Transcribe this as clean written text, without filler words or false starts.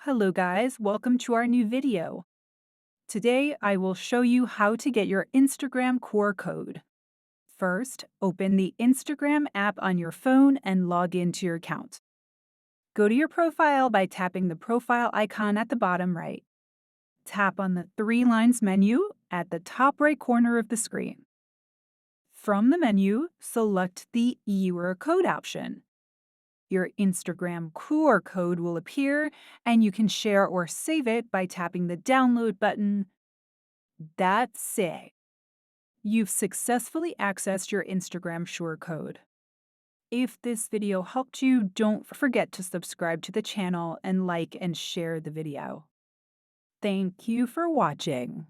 Hello guys, welcome to our new video. Today I will show you how to get your Instagram core code. First, open the Instagram app on your phone and log into your account. Go to your profile by tapping the profile icon at the bottom right. Tap on the three lines menu at the top right corner of the screen. From the menu, select the Your Code option. Your Instagram QR code will appear, and you can share or save it by tapping the download button. That's it. You've successfully accessed your Instagram QR code. If this video helped you, don't forget to subscribe to the channel and like and share the video. Thank you for watching.